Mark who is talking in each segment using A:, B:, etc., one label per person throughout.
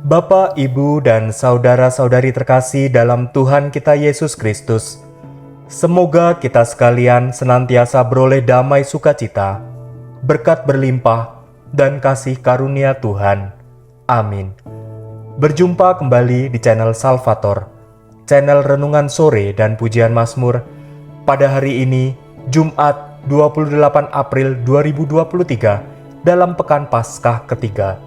A: Bapak, Ibu, dan saudara-saudari terkasih dalam Tuhan kita Yesus Kristus, semoga kita sekalian senantiasa beroleh damai sukacita, berkat berlimpah, dan kasih karunia Tuhan. Amin. Berjumpa kembali di channel Salvator, channel Renungan Sore dan Pujian Mazmur, pada hari ini, Jumat 28 April 2023, dalam Pekan Paskah ketiga.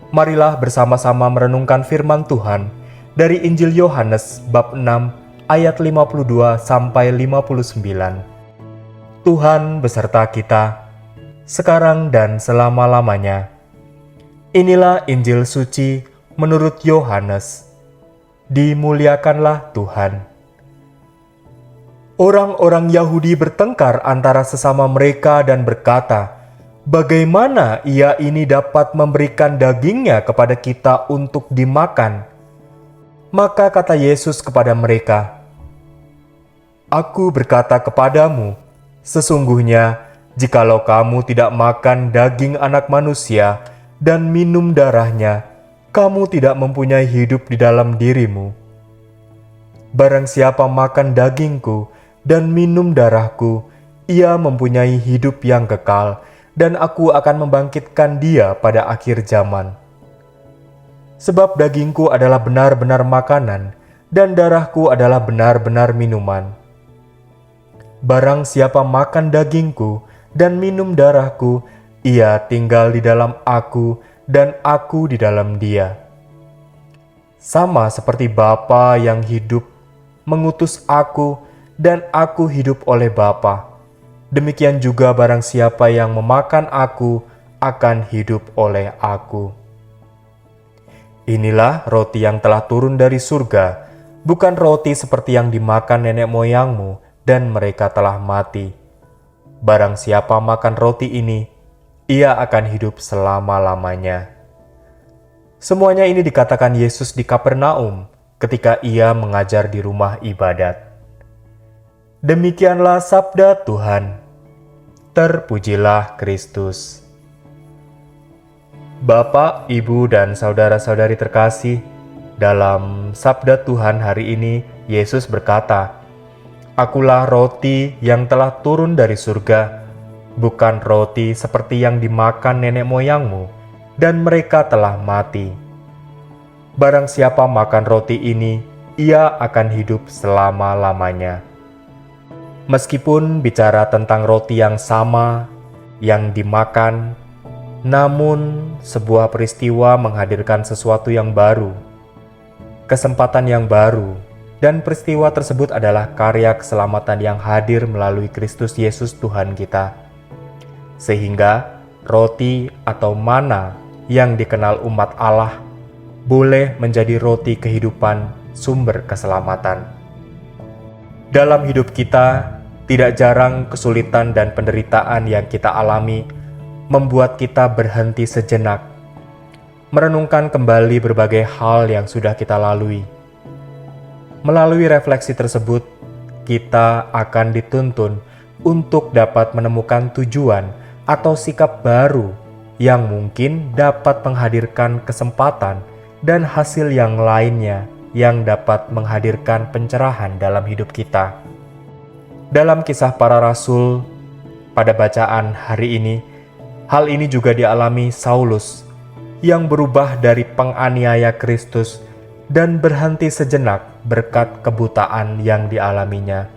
A: Marilah bersama-sama merenungkan firman Tuhan dari Injil Yohanes bab 6 ayat 52 sampai 59. Tuhan beserta kita, sekarang dan selama-lamanya. Inilah Injil suci menurut Yohanes. Dimuliakanlah Tuhan. Orang-orang Yahudi bertengkar antara sesama mereka dan berkata, "Bagaimana ia ini dapat memberikan dagingnya kepada kita untuk dimakan?" Maka kata Yesus kepada mereka, "Aku berkata kepadamu, sesungguhnya jikalau kamu tidak makan daging Anak Manusia dan minum darahnya, kamu tidak mempunyai hidup di dalam dirimu. Barang siapa makan dagingku dan minum darahku, ia mempunyai hidup yang kekal, dan aku akan membangkitkan dia pada akhir zaman. Sebab dagingku adalah benar-benar makanan, dan darahku adalah benar-benar minuman. Barang siapa makan dagingku dan minum darahku, ia tinggal di dalam aku, dan aku di dalam dia. Sama seperti Bapa yang hidup mengutus aku, dan aku hidup oleh Bapa. Demikian juga barang siapa yang memakan aku akan hidup oleh aku. Inilah roti yang telah turun dari surga, bukan roti seperti yang dimakan nenek moyangmu dan mereka telah mati. Barang siapa makan roti ini, ia akan hidup selama-lamanya." Semuanya ini dikatakan Yesus di Kapernaum ketika ia mengajar di rumah ibadat. Demikianlah sabda Tuhan. Terpujilah Kristus. Bapak, Ibu, dan saudara-saudari terkasih, dalam sabda Tuhan hari ini, Yesus berkata, "Akulah roti yang telah turun dari surga, bukan roti seperti yang dimakan nenek moyangmu, dan mereka telah mati. Barang siapa makan roti ini, ia akan hidup selama-lamanya." Meskipun bicara tentang roti yang sama, yang dimakan, namun sebuah peristiwa menghadirkan sesuatu yang baru, kesempatan yang baru, dan peristiwa tersebut adalah karya keselamatan yang hadir melalui Kristus Yesus Tuhan kita. Sehingga roti atau mana yang dikenal umat Allah boleh menjadi roti kehidupan, sumber keselamatan. Dalam hidup kita, tidak jarang kesulitan dan penderitaan yang kita alami membuat kita berhenti sejenak, merenungkan kembali berbagai hal yang sudah kita lalui. Melalui refleksi tersebut, kita akan dituntun untuk dapat menemukan tujuan atau sikap baru yang mungkin dapat menghadirkan kesempatan dan hasil yang lainnya yang dapat menghadirkan pencerahan dalam hidup kita. Dalam Kisah Para Rasul, pada bacaan hari ini, hal ini juga dialami Saulus, yang berubah dari penganiaya Kristus dan berhenti sejenak berkat kebutaan yang dialaminya,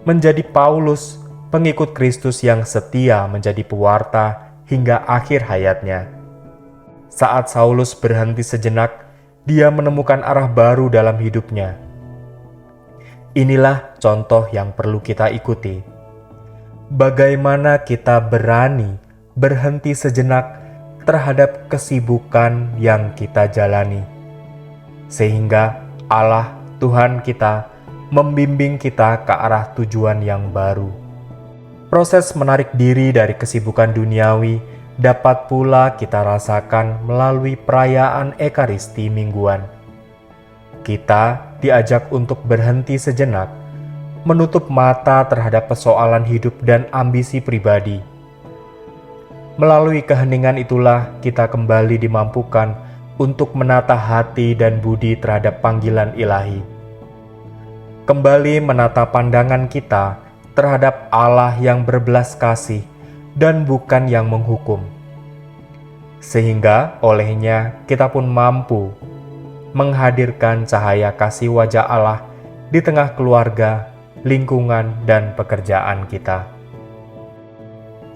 A: menjadi Paulus, pengikut Kristus yang setia menjadi pewarta hingga akhir hayatnya. Saat Saulus berhenti sejenak, dia menemukan arah baru dalam hidupnya. Inilah contoh yang perlu kita ikuti. Bagaimana kita berani berhenti sejenak terhadap kesibukan yang kita jalani, sehingga Allah Tuhan kita membimbing kita ke arah tujuan yang baru. Proses menarik diri dari kesibukan duniawi dapat pula kita rasakan melalui perayaan Ekaristi mingguan. Kita diajak untuk berhenti sejenak, menutup mata terhadap persoalan hidup dan ambisi pribadi. Melalui keheningan itulah kita kembali dimampukan untuk menata hati dan budi terhadap panggilan ilahi. Kembali menata pandangan kita terhadap Allah yang berbelas kasih dan bukan yang menghukum. Sehingga olehnya kita pun mampu menghadirkan cahaya kasih wajah Allah di tengah keluarga, lingkungan, dan pekerjaan kita.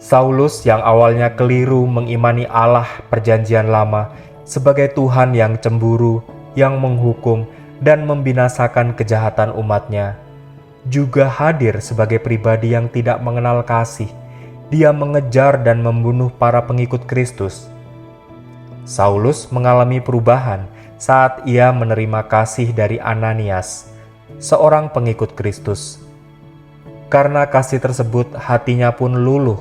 A: Saulus yang awalnya keliru mengimani Allah Perjanjian Lama sebagai Tuhan yang cemburu, yang menghukum, dan membinasakan kejahatan umatnya, juga hadir sebagai pribadi yang tidak mengenal kasih. Dia mengejar dan membunuh para pengikut Kristus. Saulus mengalami perubahan saat ia menerima kasih dari Ananias, seorang pengikut Kristus. Karena kasih tersebut, hatinya pun luluh,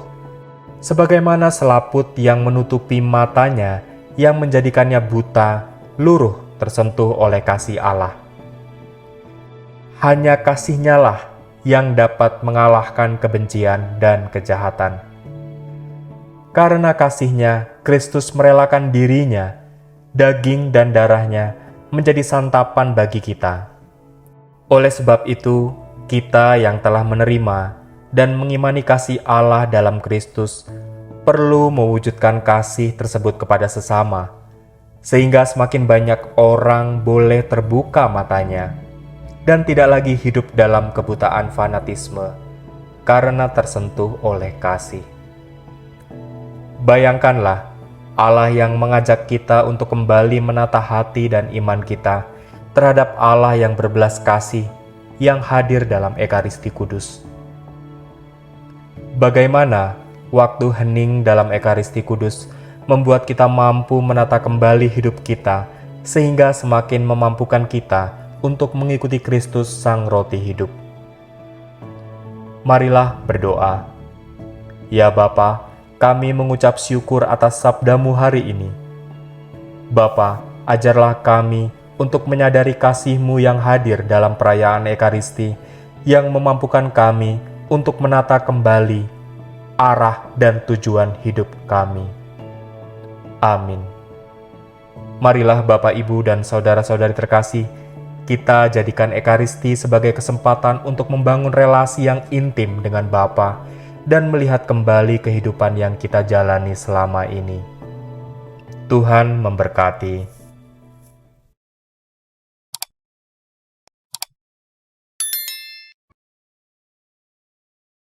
A: sebagaimana selaput yang menutupi matanya, yang menjadikannya buta, luruh tersentuh oleh kasih Allah. Hanya kasih-Nya lah yang dapat mengalahkan kebencian dan kejahatan. Karena kasih-Nya, Kristus merelakan dirinya, daging dan darah-Nya menjadi santapan bagi kita. Oleh sebab itu, kita yang telah menerima dan mengimani kasih Allah dalam Kristus perlu mewujudkan kasih tersebut kepada sesama, sehingga semakin banyak orang boleh terbuka matanya dan tidak lagi hidup dalam kebutaan fanatisme karena tersentuh oleh kasih. Bayangkanlah Allah yang mengajak kita untuk kembali menata hati dan iman kita terhadap Allah yang berbelas kasih yang hadir dalam Ekaristi Kudus. Bagaimana waktu hening dalam Ekaristi Kudus membuat kita mampu menata kembali hidup kita sehingga semakin memampukan kita untuk mengikuti Kristus Sang Roti Hidup. Marilah berdoa. Ya Bapa, kami mengucap syukur atas sabda-Mu hari ini. Bapa, ajarlah kami untuk menyadari kasih-Mu yang hadir dalam perayaan Ekaristi, yang memampukan kami untuk menata kembali arah dan tujuan hidup kami. Amin. Marilah Bapak, Ibu, dan saudara-saudari terkasih, kita jadikan Ekaristi sebagai kesempatan untuk membangun relasi yang intim dengan Bapa dan melihat kembali kehidupan yang kita jalani selama ini. Tuhan memberkati.